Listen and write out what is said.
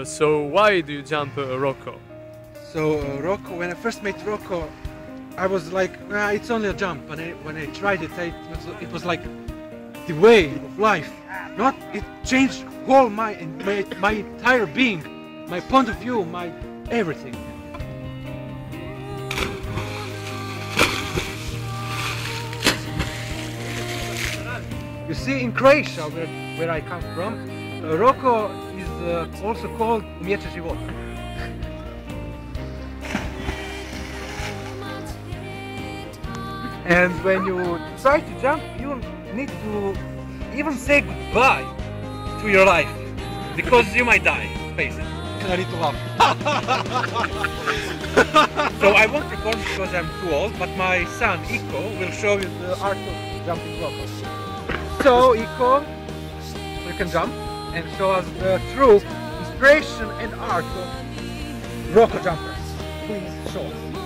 So why do you jump Rocco? So Rocco, when I first met Rocco, I was like, nah, it's only a jump. And when I tried it, it was like the way of life. Not it changed whole my entire being, my point of view, my everything. You see, in Croatia, where I come from, Rocco is also called umijeće života. And when you try to jump, you need to even say goodbye to your life, because you might die, face it. I need to laugh. So I won't perform because I'm too old, but my son Iko will show you the art of jumping Rocco. So Iko, you can jump and show us the true inspiration and art of Rocco jumpers. Please show us.